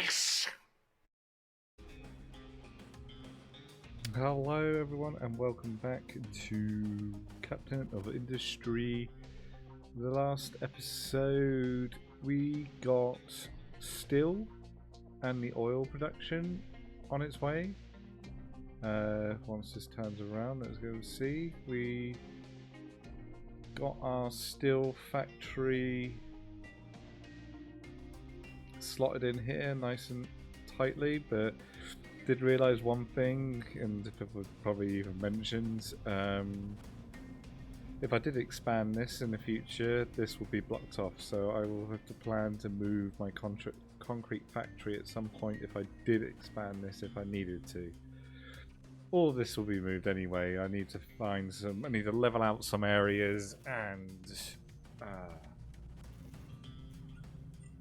this. Hello everyone and welcome back to Captain of Industry. The last episode we got steel and the oil production on its way. Once this turns around, let's go and see. We got our steel factory slotted in here nice and tightly, but did realise one thing, and people probably even mentioned, if I did expand this in the future, this will be blocked off, so I will have to plan to move my concrete factory at some point if I did expand this, if I needed to. All of this will be moved anyway. I need to level out some areas and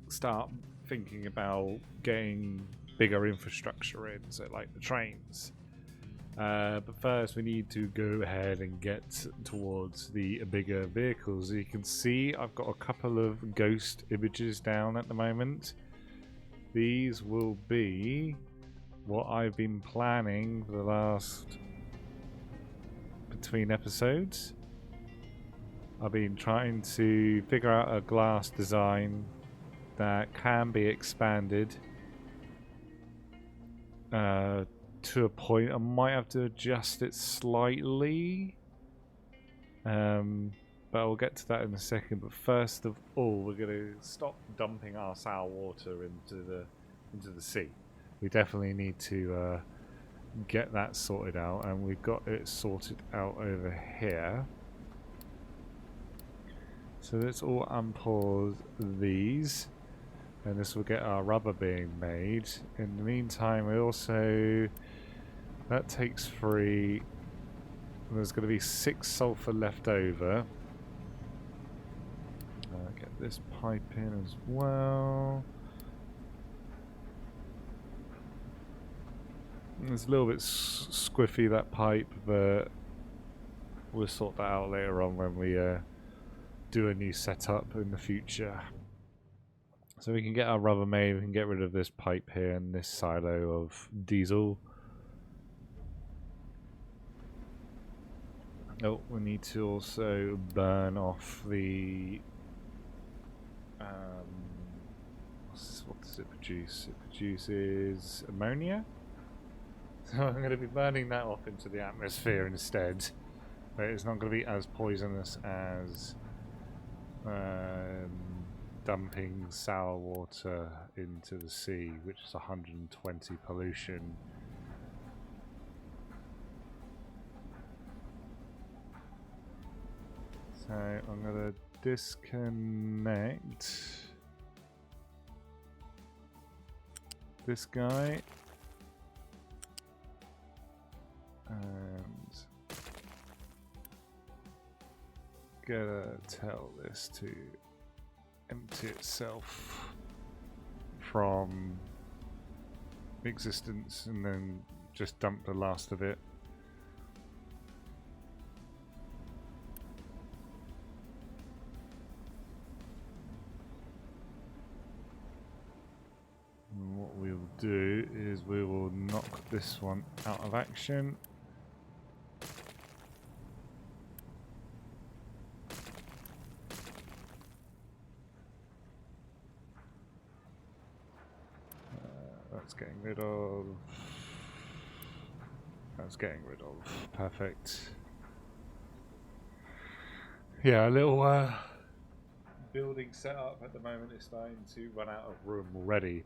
start thinking about getting bigger infrastructure in, so like the trains. But first we need to go ahead and get towards the bigger vehicles. As you can see, I've got a couple of ghost images down at the moment. These will be what I've been planning for the last between episodes. I've been trying to figure out a glass design that can be expanded to a point. I might have to adjust it slightly, but I'll get to that in a second. But first of all, we're going to stop dumping our sour water into the sea. We definitely need to get that sorted out, and we've got it sorted out over here. So let's all unpause these, and this will get our rubber being made. In the meantime, we also, that takes 3, there's going to be 6 sulfur left over. Get this pipe in as well. It's a little bit squiffy, that pipe, but we'll sort that out later on when we do a new setup in the future. So we can get our rubber made, we can get rid of this pipe here and this silo of diesel. Oh, we need to also burn off the... what does it produce? It produces ammonia? So I'm going to be burning that off into the atmosphere instead. But it's not going to be as poisonous as dumping sour water into the sea, which is 120 pollution. So I'm going to disconnect this guy and gotta tell this to empty itself from existence and then just dump the last of it. And what we'll do is we will knock this one out of action. That's getting rid of. That's getting rid of. Perfect. Yeah, a little building setup at the moment is starting to run out of room already.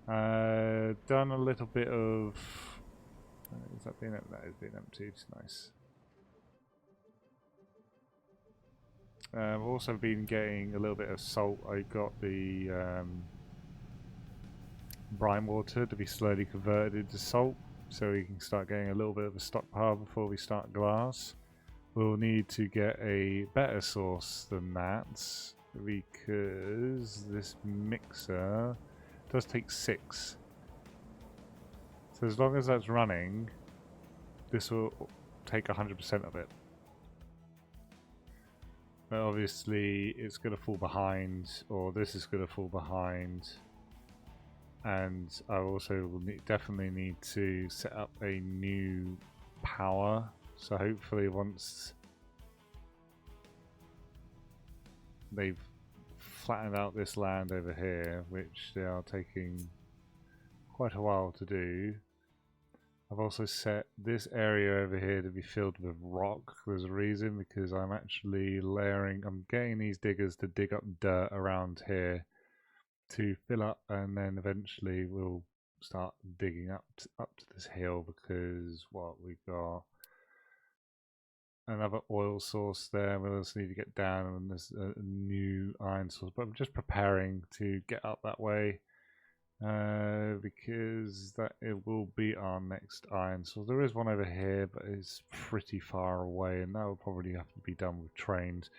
Done a little bit of. Is that being emptied? That is being emptied. Nice. I've also been getting a little bit of salt. I got the brine water to be slowly converted into salt, so we can start getting a little bit of a stockpile before we start glass. We'll need to get a better source than that, because this mixer does take 6. So as long as that's running, this will take 100% of it. But obviously it's going to fall behind, or this is going to fall behind and I also will definitely need to set up a new power. So hopefully once they've flattened out this land over here, which they are taking quite a while to do, I've also set this area over here to be filled with rock. There's a reason, because I'm actually I'm getting these diggers to dig up dirt around here to fill up, and then eventually we'll start digging up to this hill, because we've got another oil source there. We also need to get down, and there's a new iron source, but I'm just preparing to get up that way, because that it will be our next iron source. There is one over here, but it's pretty far away, and that will probably have to be done with trains.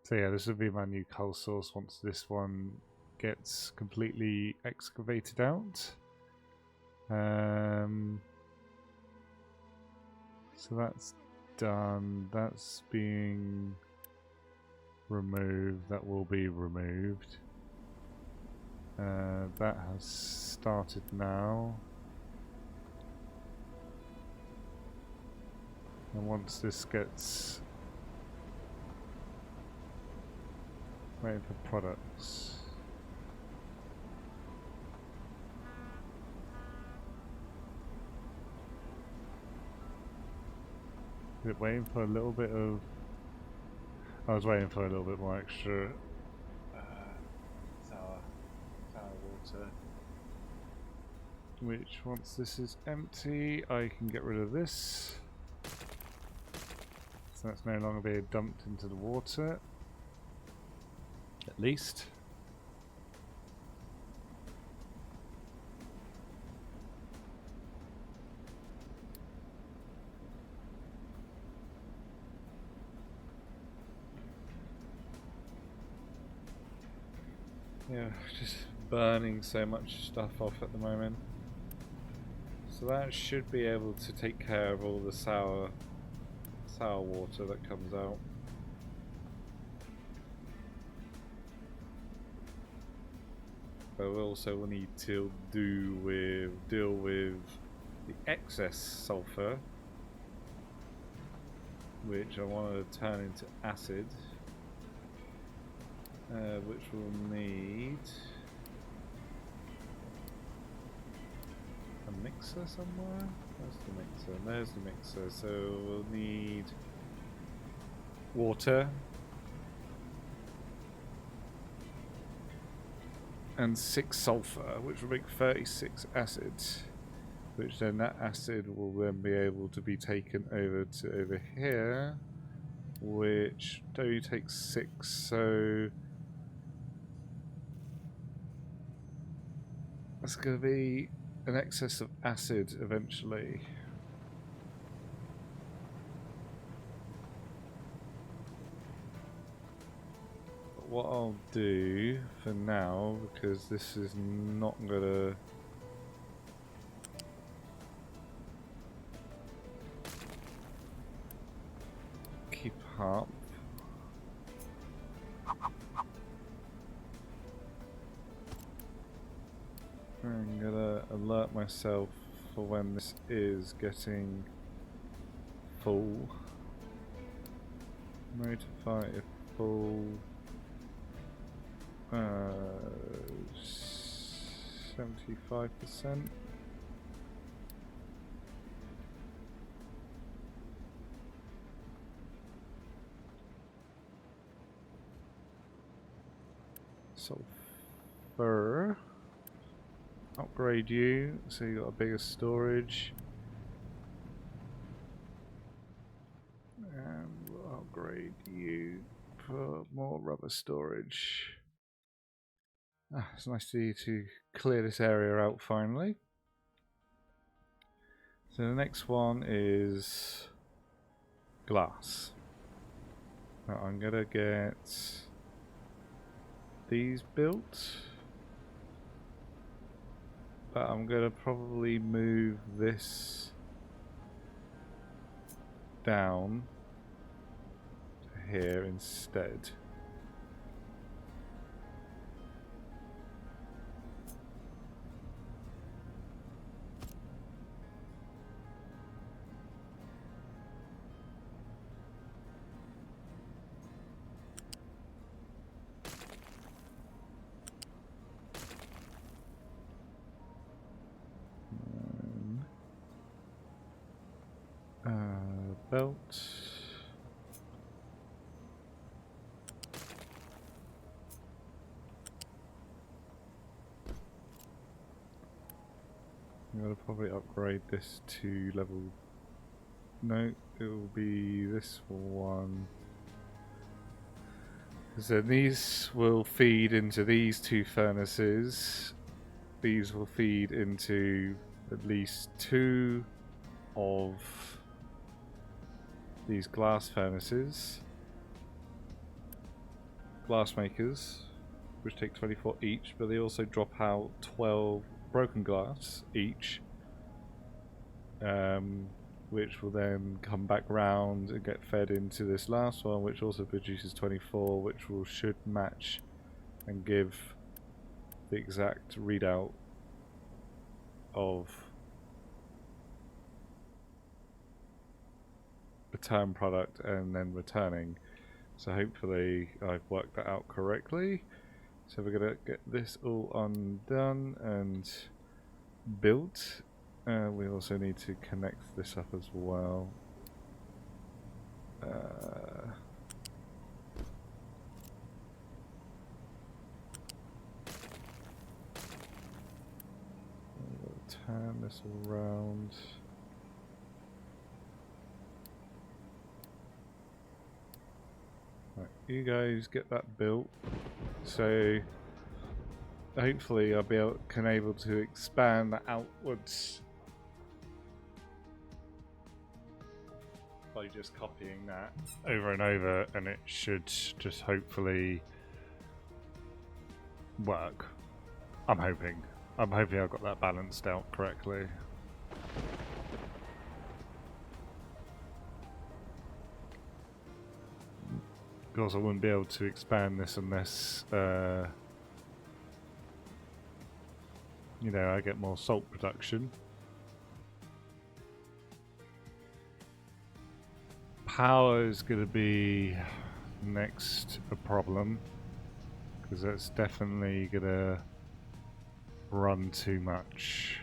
So yeah, this will be my new coal source once this one gets completely excavated out. So that's done. That's being removed. That will be removed. That has started now. And once this gets... waiting for products. Is it waiting for a little bit of... I was waiting for a little bit more extra sour water. Which, once this is empty, I can get rid of this. So that's no longer being dumped into the water. At least. Yeah, just burning so much stuff off at the moment. So that should be able to take care of all the sour water that comes out. But we also will need to deal with the excess sulfur, which I want to turn into acid, which will need a mixer somewhere. Where's the mixer? There's the mixer. So we'll need water and 6 sulfur, which will make 36 acid, which then that acid will then be able to be taken over to over here, which only takes 6, so that's going to be an excess of acid eventually. What I'll do for now, because this is not gonna keep up, I'm gonna alert myself for when this is getting full. Notify if full. 75%. Sulfur. Upgrade you, so you got a bigger storage. And we'll upgrade you for more rubber storage. It's nice to clear this area out finally. So the next one is glass. Now I'm gonna get these built, but I'm gonna probably move this down to here instead. belt. I'm going to probably upgrade this to level... No, it will be this one. So these will feed into these two furnaces. These will feed into at least two of these glass furnaces. Glass makers, which take 24 each, but they also drop out 12 broken glass each, which will then come back round and get fed into this last one, which also produces 24, which should match and give the exact readout of return product and then returning. So hopefully I've worked that out correctly. So we're going to get this all undone and built. We also need to connect this up as well. Turn this around. Right, you guys get that built. So hopefully I'll be able to expand that outwards by just copying that over and over, and it should just hopefully work. I'm hoping I've got that balanced out correctly. Of course I wouldn't be able to expand this unless you know, I get more salt production. Power is going to be next a problem, because that's definitely going to run too much.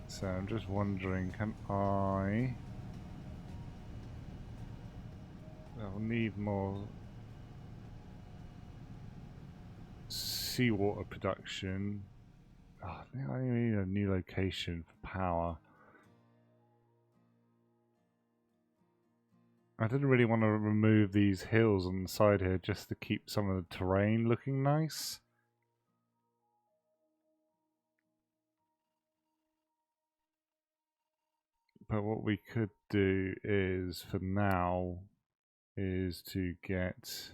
So I'm just wondering, can I'll need more seawater production. Oh, I think I need a new location for power. I didn't really want to remove these hills on the side here just to keep some of the terrain looking nice. But what we could do is, for now, is to get...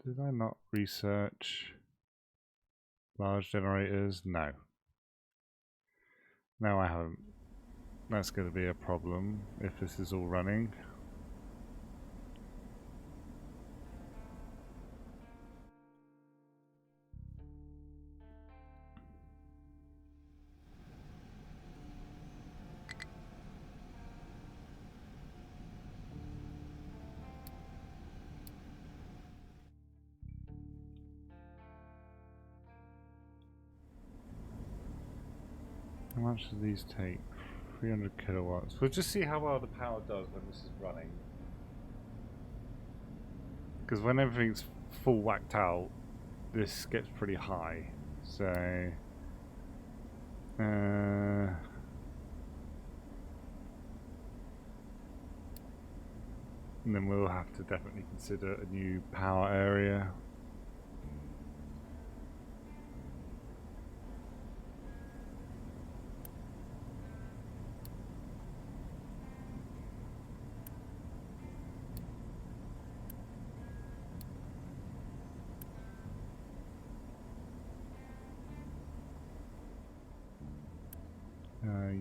Did I not research large generators? No. No, I haven't. That's going to be a problem if this is all running. How much do these take? 300 kilowatts. We'll just see how well the power does when this is running. Because when everything's full whacked out, this gets pretty high. So... and then we'll have to definitely consider a new power area.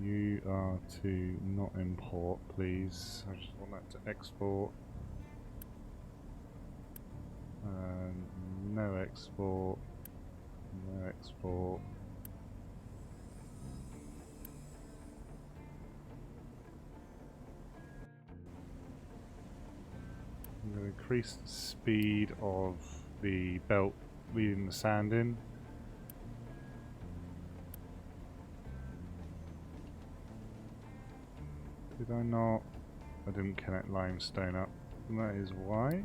You are to not import, please. I just want that to export. No export. No export. I'm going to increase the speed of the belt leading the sand in. Did I not? I didn't connect limestone up. And that is why.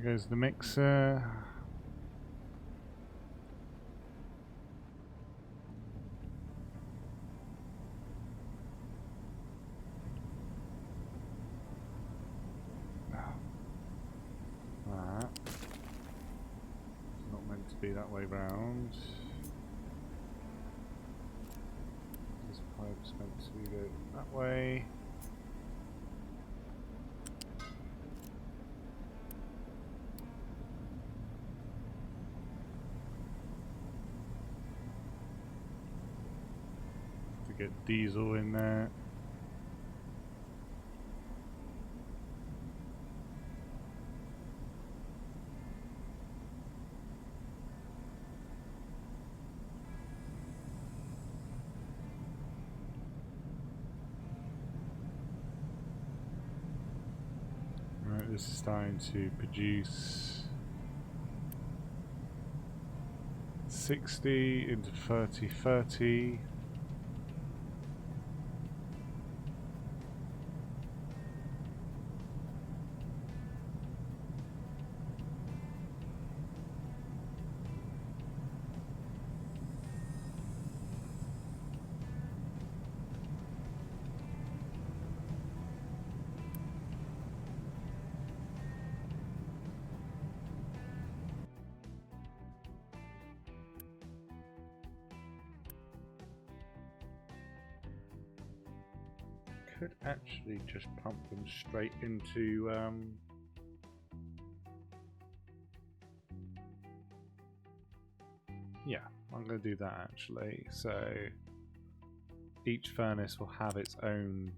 There goes the mixer. That. It's not meant to be that way round. This pipe's meant to go that way. Get diesel in there. Right, this is starting to produce 60 into 30. Could actually just pump them straight into yeah, I'm going to do that actually. So each furnace will have its own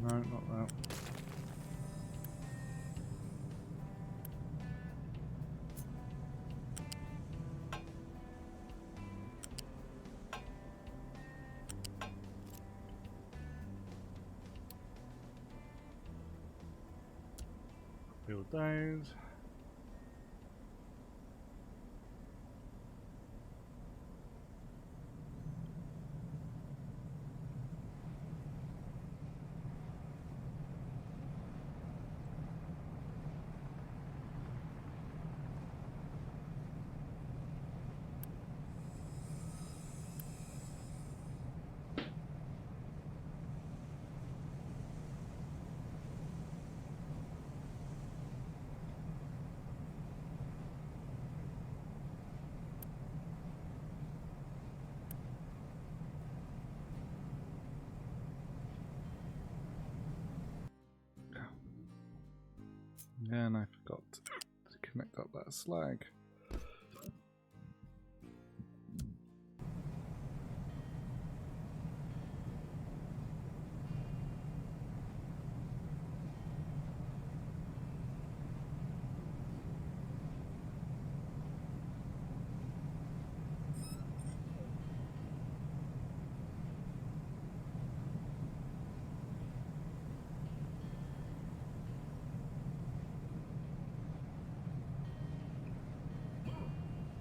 no, not that. Build those. Yeah, and I forgot to connect up that slag.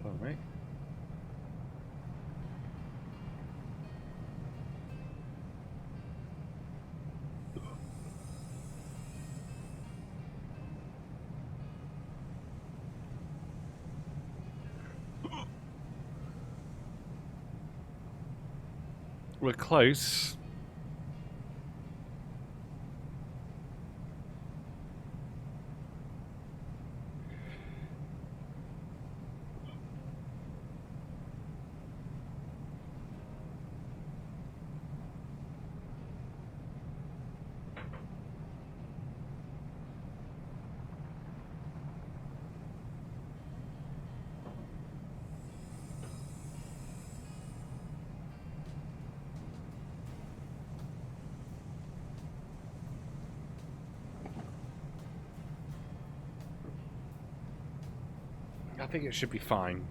Pardon me. We're close. I think it should be fine.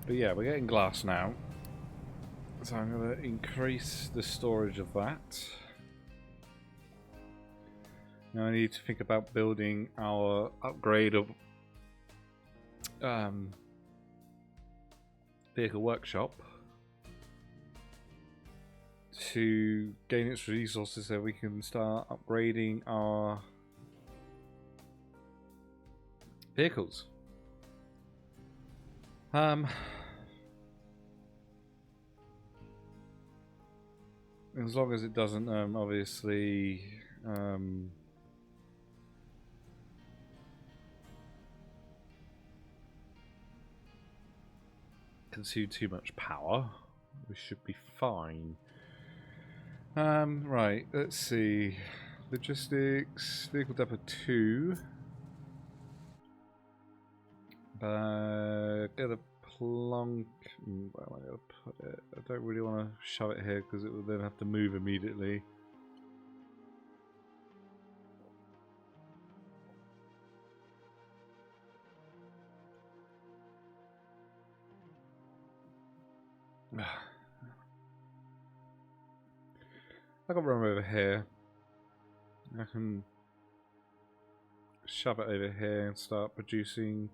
But yeah, we're getting glass now. So I'm going to increase the storage of that. Now I need to think about building our upgrade of vehicle workshop to gain its resources so we can start upgrading our vehicles. As long as it doesn't obviously consume too much power, we should be fine. Right, let's see. Logistics, vehicle depot 2. Get a plunk. Where am I going to put it? I don't really want to shove it here because it will then have to move immediately. I can run over here. I can shove it over here and start producing.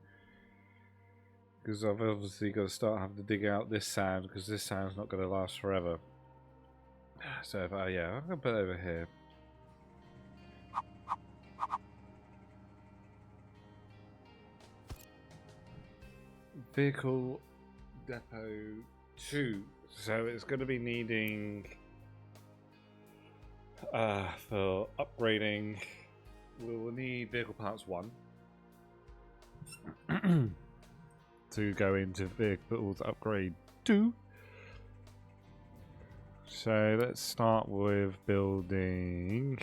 Because I've obviously got to start having to dig out this sand because this sand's not going to last forever. So if yeah, I'm going to put it over here. Vehicle depot 2. So it's going to be needing for upgrading. We will need vehicle parts 1 to go into vehicles upgrade 2. So let's start with building.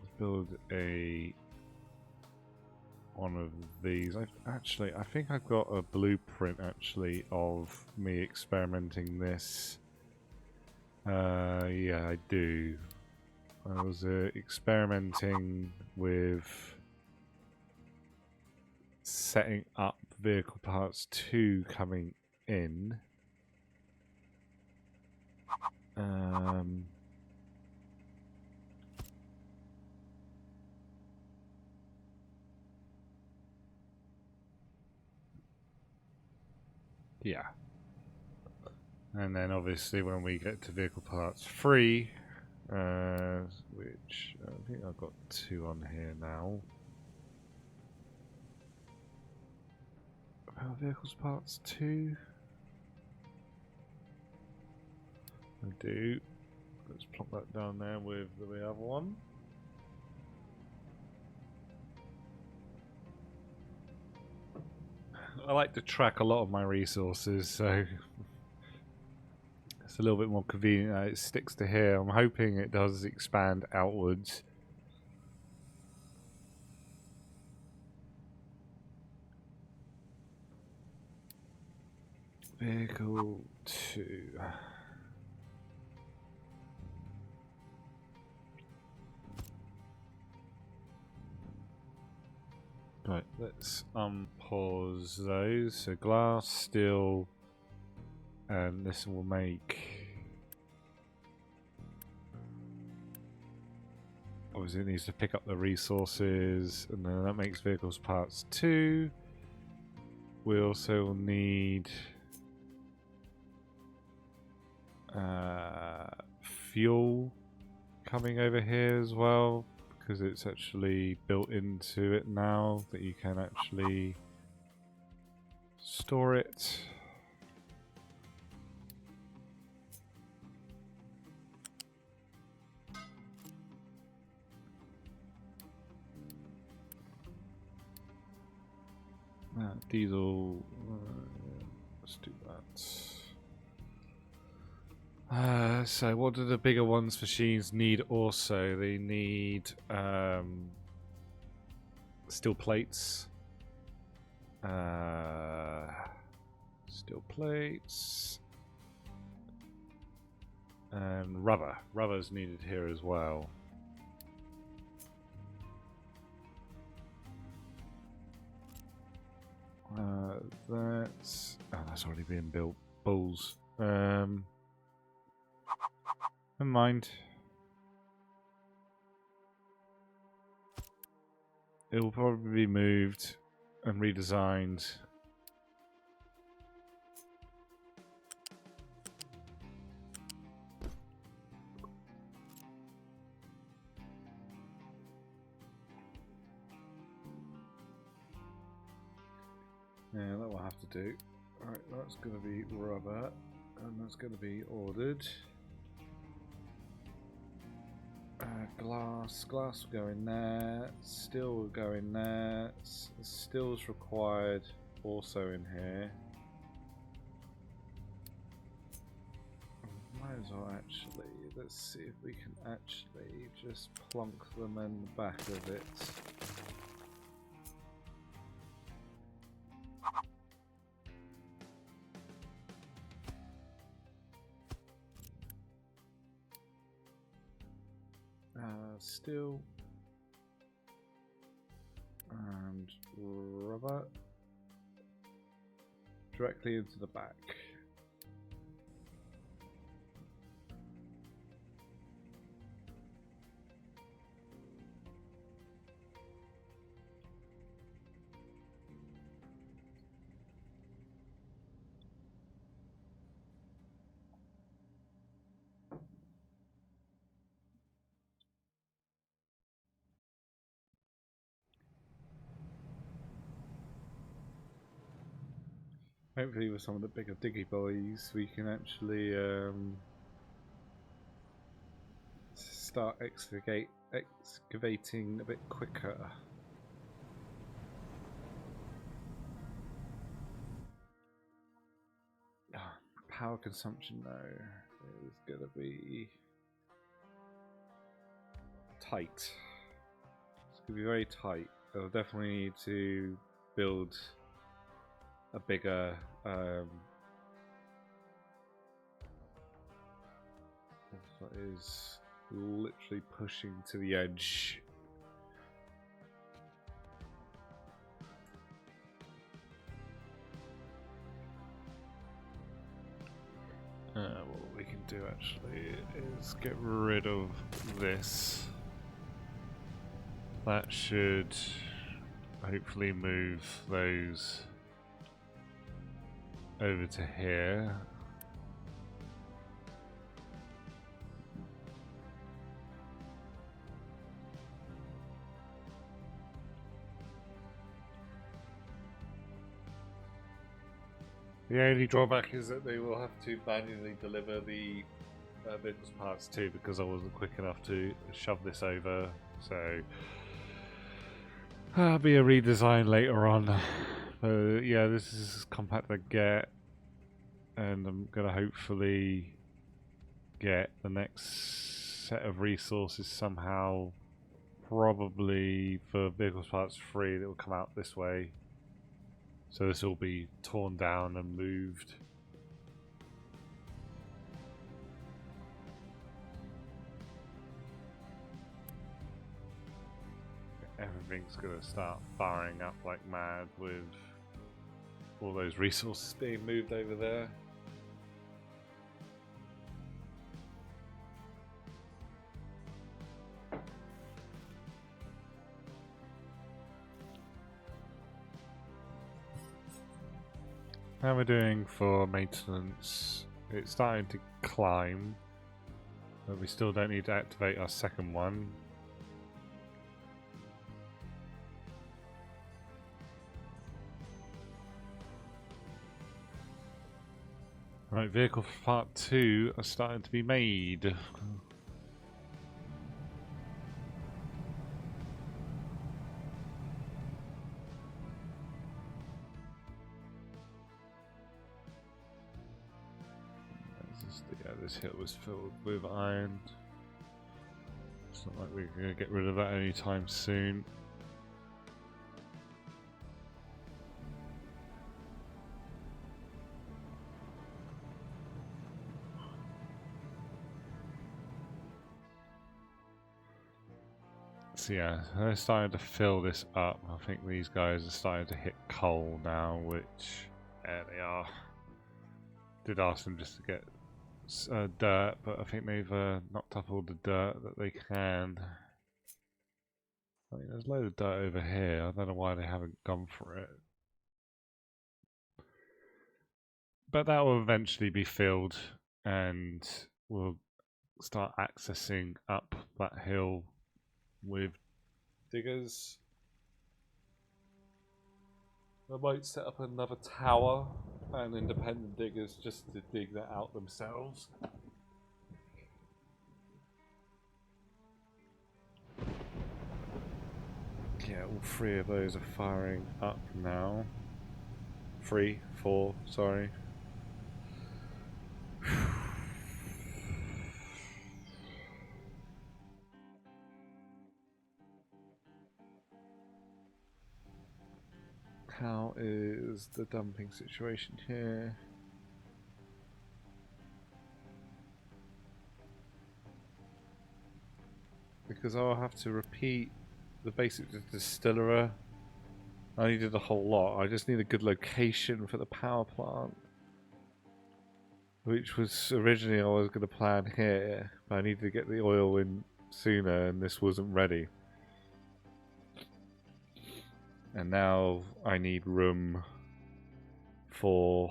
Let's build one of these. I think I've got a blueprint actually of me experimenting this. Yeah, I do. I was experimenting with setting up vehicle parts 2 coming in. Yeah. And then obviously when we get to vehicle parts 3, which I think I've got 2 on here now. Vehicles parts 2. I do. Let's plop that down there with the other one. I like to track a lot of my resources, so it's a little bit more convenient. It sticks to here. I'm hoping it does expand outwards. Vehicle 2. Right, let's unpause those. So glass, steel, and this will make. Obviously, it needs to pick up the resources, and then that makes vehicles parts 2. We also need fuel coming over here as well, because it's actually built into it now that you can actually store it. Diesel, let's do that. So what do the bigger ones machines need also? They need steel plates. Steel plates. And rubber. Rubber's needed here as well. That's already been built. Bulls. Never mind. It will probably be moved and redesigned. Yeah, that will have to do. Alright, that's going to be rubber, and that's going to be ordered. Glass will go in there, steel will go in there, steel's required also in here. Might as well actually, let's see if we can actually just plonk them in the back of it. Steel and rubber directly into the back. Hopefully with some of the bigger diggy boys we can actually start excavating a bit quicker. Power consumption though is going to be tight. It's going to be very tight. They'll definitely need to build a bigger that is literally pushing to the edge. What we can do actually is get rid of this. That should hopefully move those over to here. The only drawback is that they will have to manually deliver the vehicle's parts too, because I wasn't quick enough to shove this over, so that'll be a redesign later on. Yeah, this is as compact as I get, and I'm going to hopefully get the next set of resources somehow, probably for vehicles parts free, that will come out this way. So this will be torn down and moved. Everything's going to start firing up like mad with all those resources being moved over there. How we're doing for maintenance, it's starting to climb, but we still don't need to activate our second one. Right, vehicle part 2 are starting to be made. Yeah, this hill was filled with iron. It's not like we're going to get rid of that anytime soon. So yeah, they're starting to fill this up. I think these guys are starting to hit coal now, which, there they are. Did ask them just to get dirt, but I think they've knocked up all the dirt that they can. I mean, there's a load of dirt over here. I don't know why they haven't gone for it. But that will eventually be filled, and we'll start accessing up that hill with diggers. I might set up another tower and independent diggers just to dig that out themselves. Yeah, all 3 of those are firing up now. 3, 4, sorry. How is the dumping situation here? Because I'll have to repeat the basic distillery. I needed a whole lot. I just need a good location for the power plant. Which was originally I was going to plan here, but I needed to get the oil in sooner and this wasn't ready. And now I need room for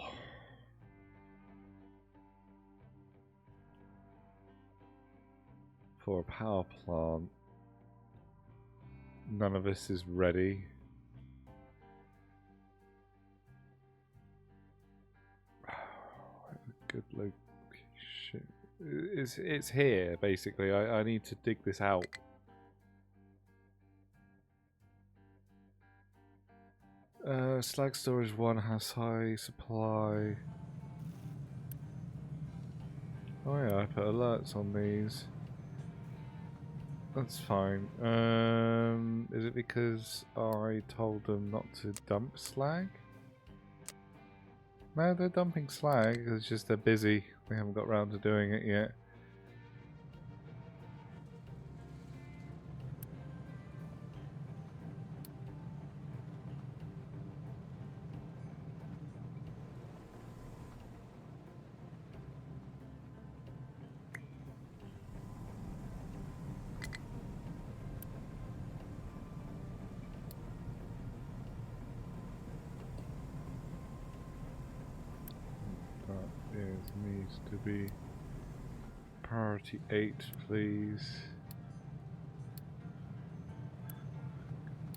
a power plant. None of this is ready. Good location. It's here basically. I need to dig this out. Slag storage 1 has high supply. Oh yeah, I put alerts on these. That's fine. Is it because I told them not to dump slag? No, they're dumping slag. It's just they're busy. They haven't got around to doing it yet. Needs to be priority 8, please.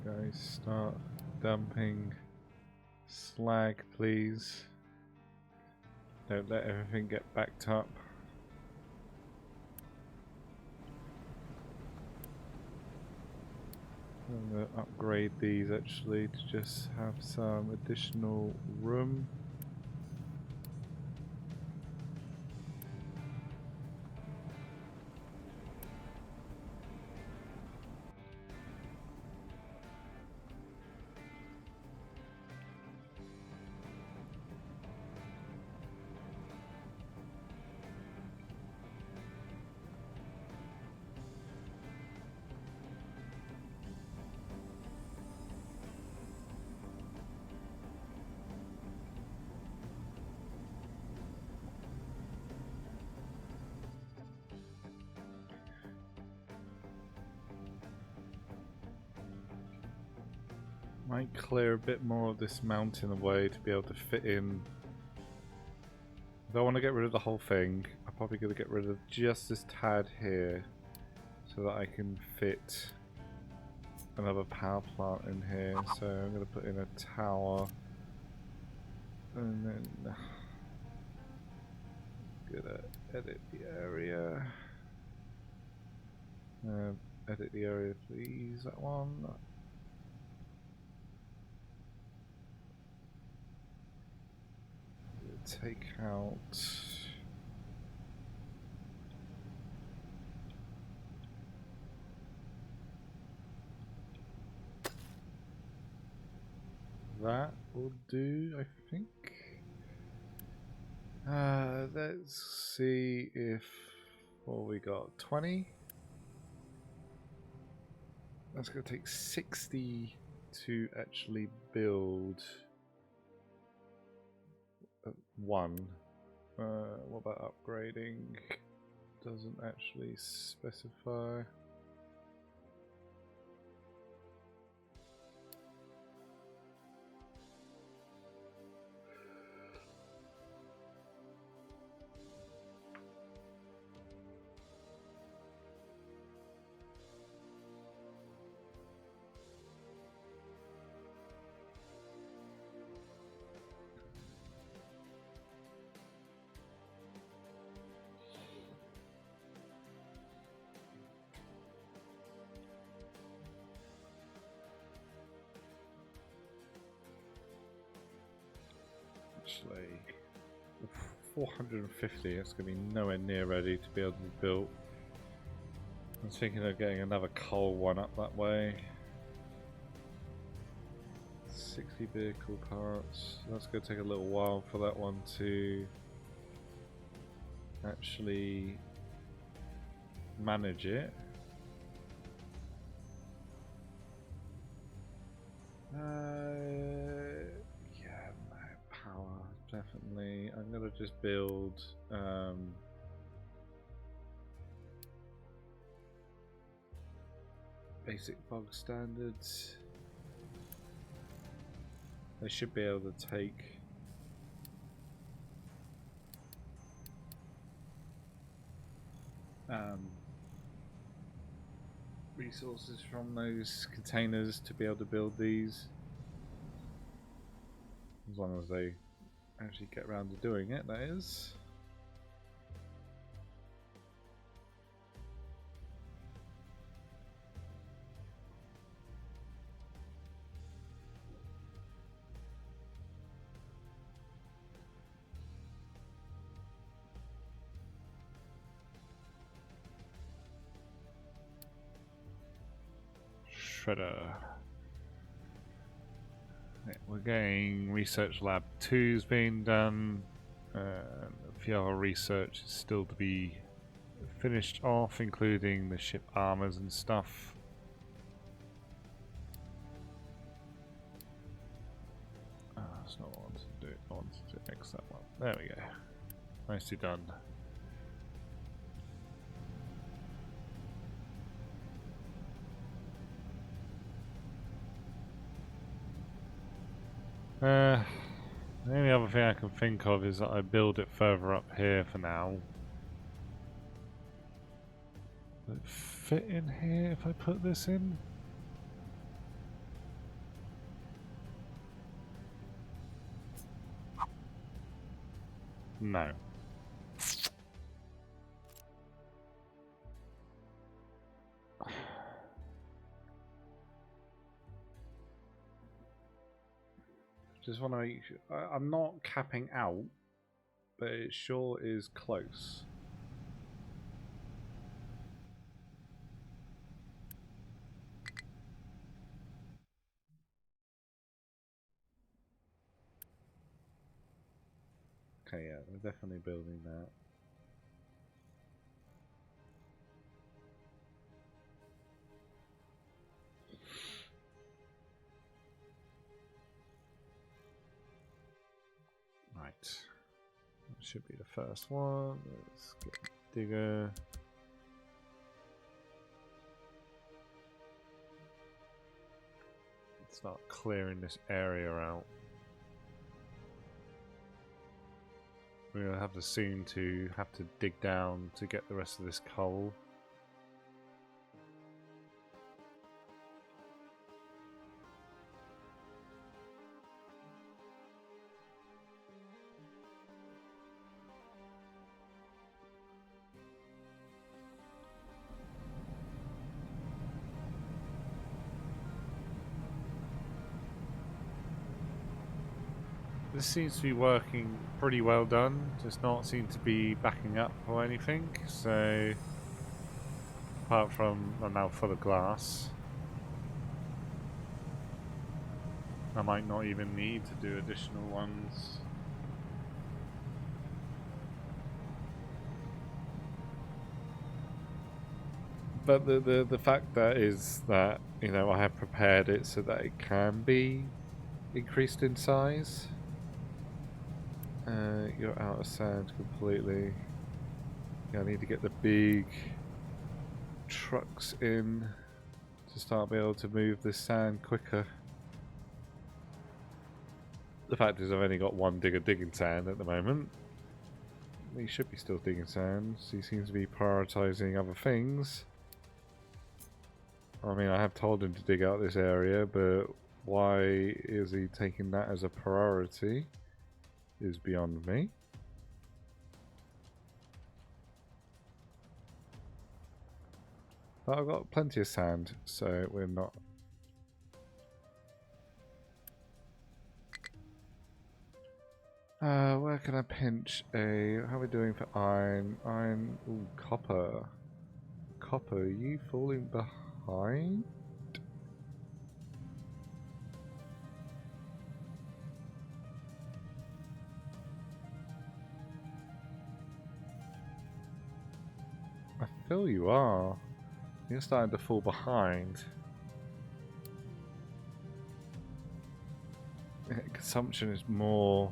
Guys, start dumping slag, please. Don't let everything get backed up. I'm going to upgrade these actually to just have some additional room. Might clear a bit more of this mountain away to be able to fit in. I don't want to get rid of the whole thing. I'm probably going to get rid of just this tad here so that I can fit another power plant in here. So I'm going to put in a tower and then Gonna edit the area. Edit the area, please. That one. Take out. That will do, I think. Let's see if what we got. 20. That's going to take 60 to actually build one. What about upgrading? Doesn't actually specify. Actually, 450. It's going to be nowhere near ready to be able to be built. I was thinking of getting another coal one up that way. 60 vehicle parts. That's going to take a little while for that one to actually manage it. Yeah, no power, definitely. I'm gonna just build basic bog standards. They should be able to take resources from those containers to be able to build these, as long as they actually get around to doing it, that is. Shredder. Yeah, we're getting research lab 2's being done. A few other research is still to be finished off, including the ship armors and stuff. That's not what I wanted to do. I wanted to X that one. There we go. Nicely done. The only other thing I can think of is that I build it further up here for now. Will it fit in here if I put this in? No. Just want to make sure. I'm not capping out, but it sure is close. Okay, yeah, they're definitely building that. Right. That should be the first one. Let's get digger. Start clearing this area out. We're gonna have to soon to have to dig down to get the rest of this coal. This seems to be working pretty well done. Does not seem to be backing up or anything. So, apart from I'm now full of glass, I might not even need to do additional ones. But the fact that is that, you know, I have prepared it so that it can be increased in size. You're out of sand completely. Yeah, I need to get the big trucks in to start being able to move this sand quicker. The fact is I've only got one digger digging sand at the moment. He should be still digging sand. He seems to be prioritising other things. I mean, I have told him to dig out this area, but why is he taking that as a priority is beyond me. But I've got plenty of sand, so we're not... where can I pinch a... How are we doing for iron? Iron... Ooh, copper. Copper, are you falling behind? I feel you are. You're starting to fall behind. Consumption is more...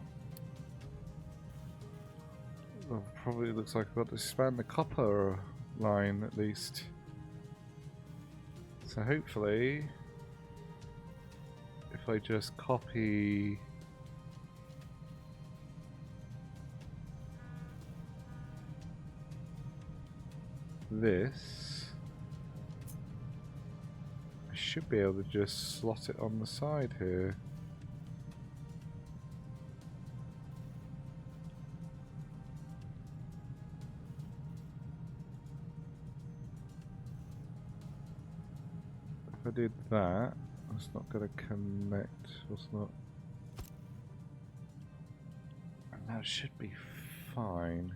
Well, probably looks like I've got to expand the copper line at least. So hopefully, if I just copy this, I should be able to just slot it on the side here. If I did that, it's not going to connect. It's not. And that should be fine.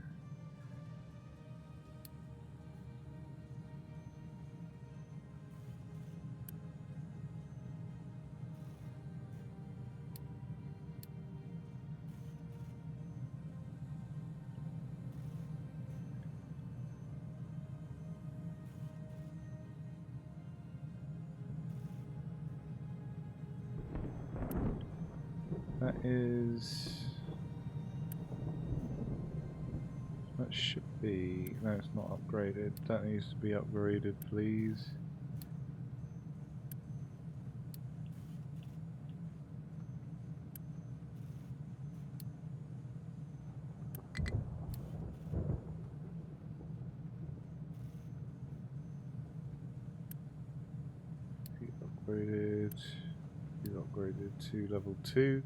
That is... That should be... No, it's not upgraded. That needs to be upgraded, please. Upgraded. He's upgraded to level 2.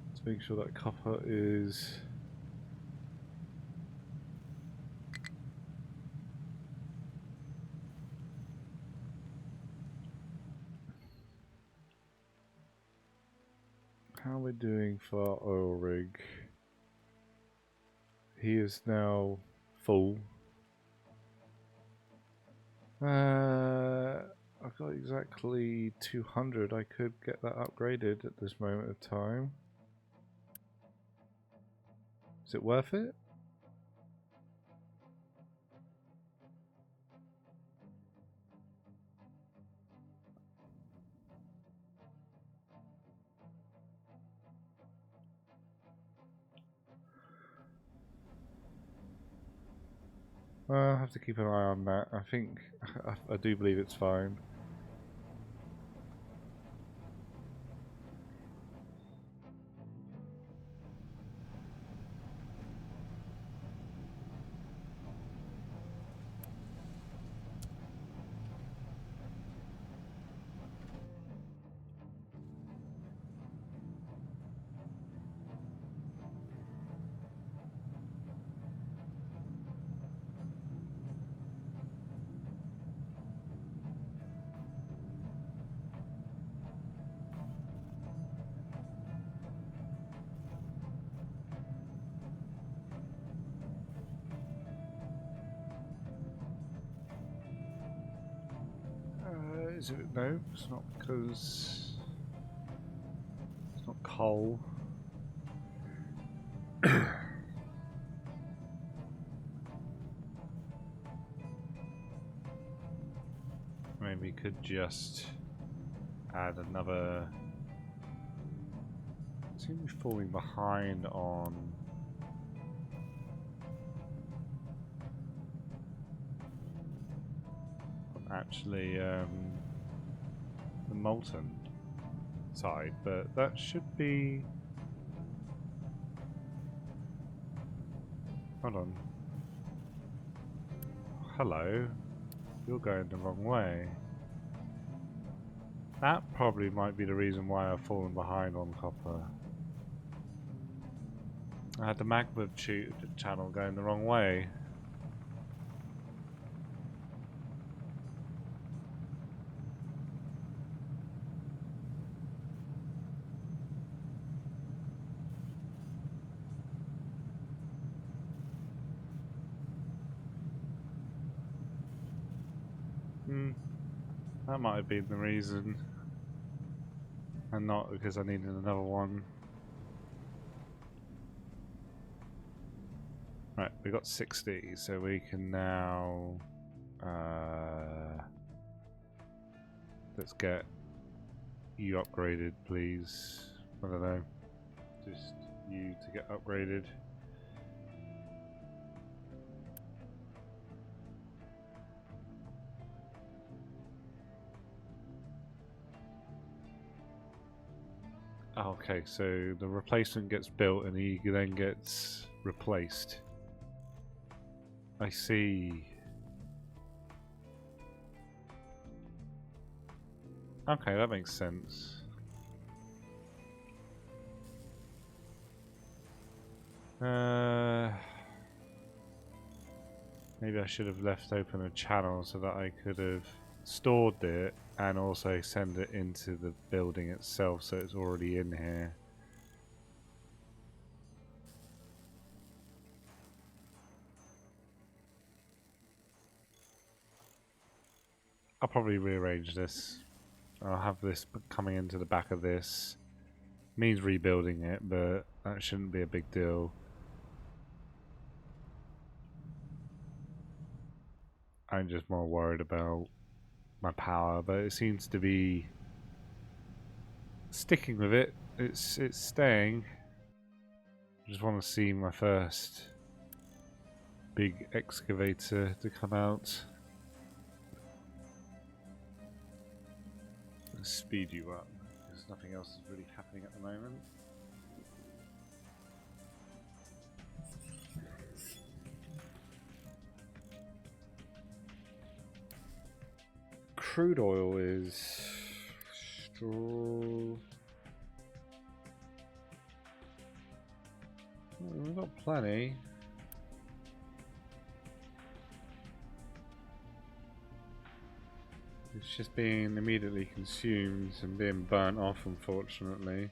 Let's make sure that copper is... How are we doing for our oil rig? He is now full. I've got exactly 200. I could get that upgraded at this moment of time. Is it worth it? I'll have to keep an eye on that. I think, I do believe it's fine. Is it? No, it's not because it's not coal. Maybe we could just add another. Seem to be falling behind on. Actually, the molten side, but that should be. Hold on. Hello. You're going the wrong way. That probably might be the reason why I've fallen behind on copper. I had the magma channel going the wrong way. That might have been the reason. And not because I needed another one. Right, we got 60, so we can now let's get you upgraded, please. I don't know. Just you to get upgraded. Okay, so the replacement gets built and he then gets replaced. I see. Okay, that makes sense. Maybe I should have left open a channel so that I could have stored it and also send it into the building itself so it's already in here. I'll probably rearrange this. I'll have this coming into the back of this. Means rebuilding it, but that shouldn't be a big deal. I'm just more worried about my power, but it seems to be sticking with it. It's staying. I just want to see my first big excavator to come out. Let's speed you up because nothing else is really happening at the moment. Crude oil is straw. We've got plenty. It's just being immediately consumed and being burnt off, unfortunately.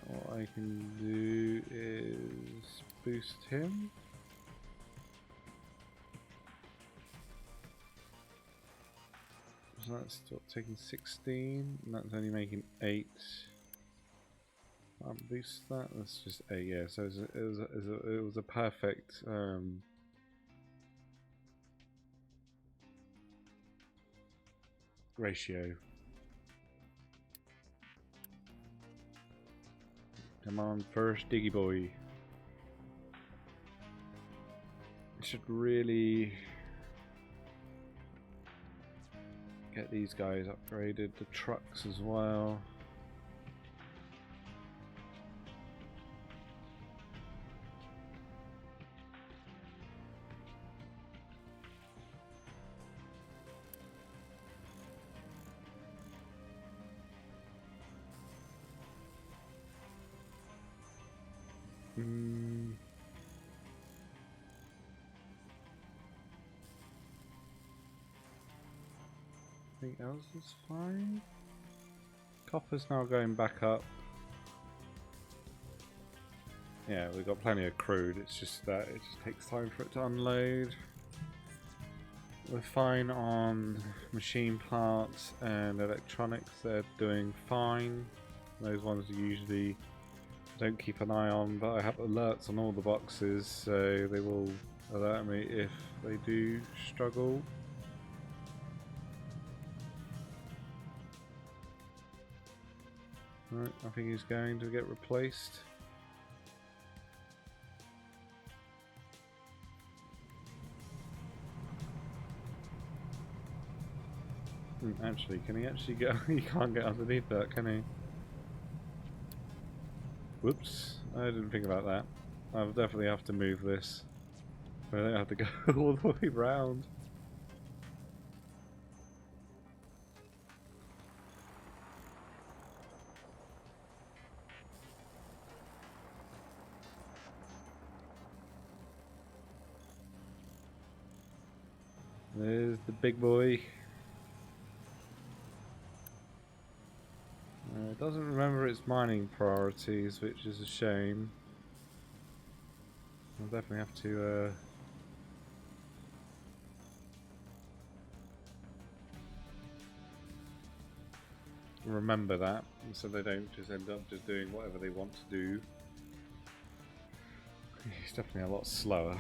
What I can do is boost him. So that's still taking 16, and that's only making 8. I'll boost that. That's just 8. Yeah. So it was a perfect ratio. Come on, first diggy boy. I should really get these guys upgraded, the trucks as well. Anything else is fine. Copper's now going back up. Yeah, we've got plenty of crude, it's just that it just takes time for it to unload. We're fine on machine parts and electronics, they're doing fine. Those ones usually don't keep an eye on, but I have alerts on all the boxes, so they will alert me if they do struggle. Right, I think he's going to get replaced. Actually, can he actually get... he can't get underneath that, can he? Whoops, I didn't think about that. I'll definitely have to move this. I don't have to go all the way round. There's the big boy. It doesn't remember its mining priorities, which is a shame. I'll definitely have to remember that, so they don't just end up just doing whatever they want to do. He's definitely a lot slower.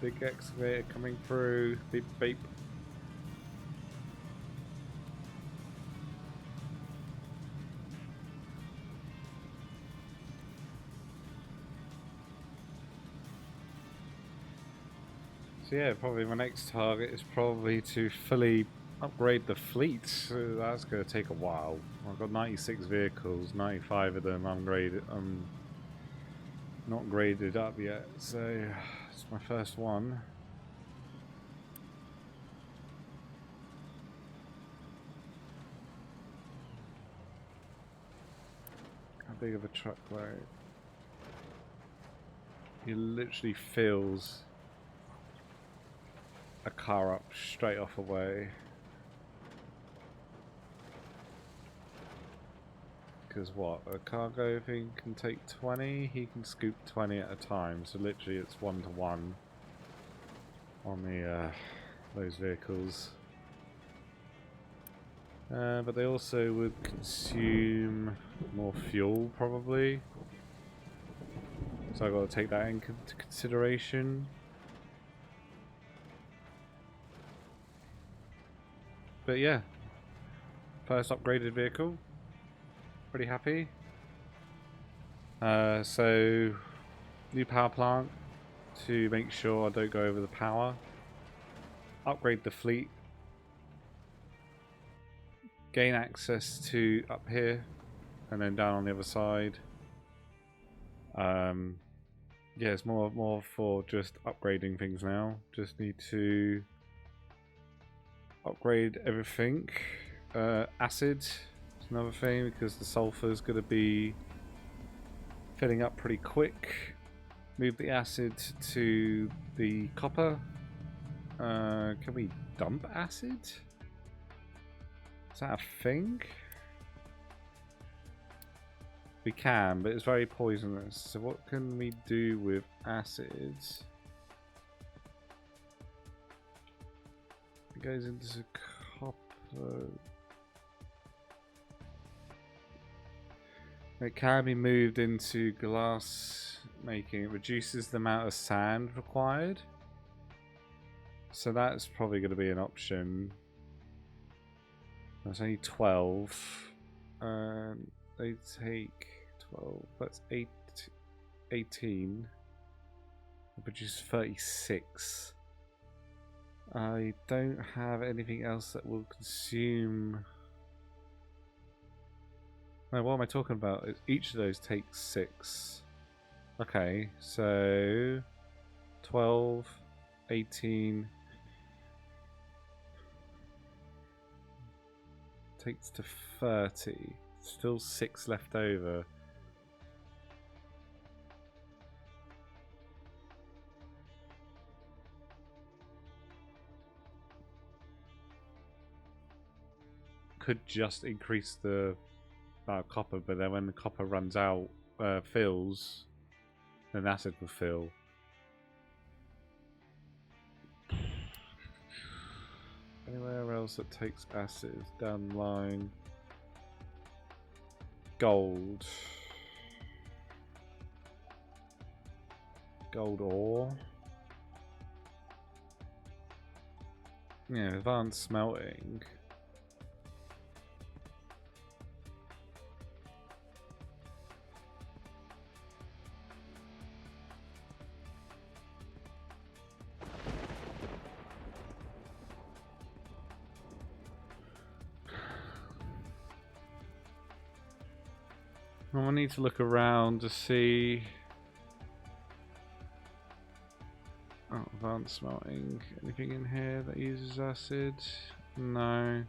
Big excavator coming through. Beep beep. So yeah, probably my next target is probably to fully upgrade the fleet. So that's going to take a while. I've got 96 vehicles, 95 of them not graded up yet. So it's my first one. How big of a truckload? He literally fills a car up straight off away. Because what? A cargo thing can take 20, he can scoop 20 at a time, so literally it's 1 to 1 on the those vehicles. But they also would consume more fuel probably. So I've got to take that into consideration. But yeah, first upgraded vehicle. Pretty happy. So new power plant to make sure I don't go over the power. Upgrade the fleet. Gain access to up here and then down on the other side. Yeah, it's more for just upgrading things now. Just need to upgrade everything. Acid is another thing because the sulfur is going to be filling up pretty quick. Move the acid to the copper. Can we dump acid? Is that a thing? We can, but it's very poisonous. So what can we do with acids? It goes into copper. It can be moved into glass making. It reduces the amount of sand required. So that's probably going to be an option. That's only 12. They take 12. That's 18. They produce 36. I don't have anything else that will consume No, what am I talking about? Each of those takes 6. Okay, so 12, 18 takes to 30. Still 6 left over. Could just increase the copper, but then when the copper runs out, fills, then acid will fill. Anywhere else that takes acid down the line? Gold. Gold ore. Yeah, advanced smelting. I need to look around to see. Oh, advanced smelting. Anything in here that uses acid? No.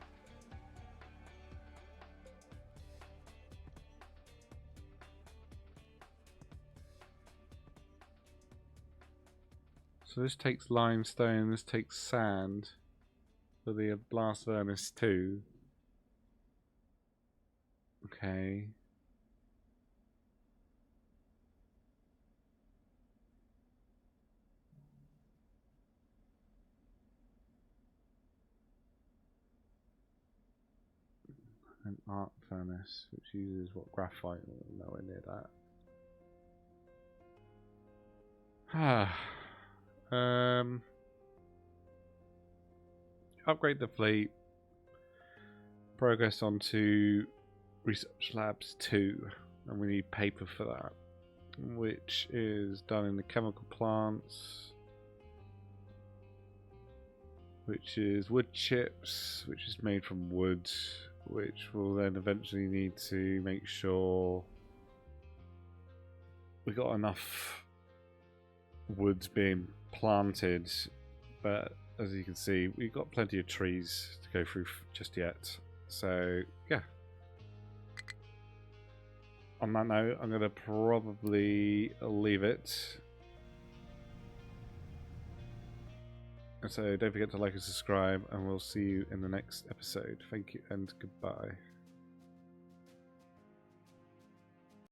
So this takes limestone, this takes sand for the blast furnace too. Okay. An arc furnace, which uses what, graphite? Nowhere near that. Upgrade the fleet. Progress onto Research Labs 2, and we need paper for that, which is done in the chemical plants, which is wood chips, which is made from wood, which will then eventually need to make sure we got enough woods being planted, but as you can see, we've got plenty of trees to go through just yet. So yeah, on that note, I'm going to probably leave it. So don't forget to like and subscribe, and we'll see you in the next episode. Thank you and goodbye.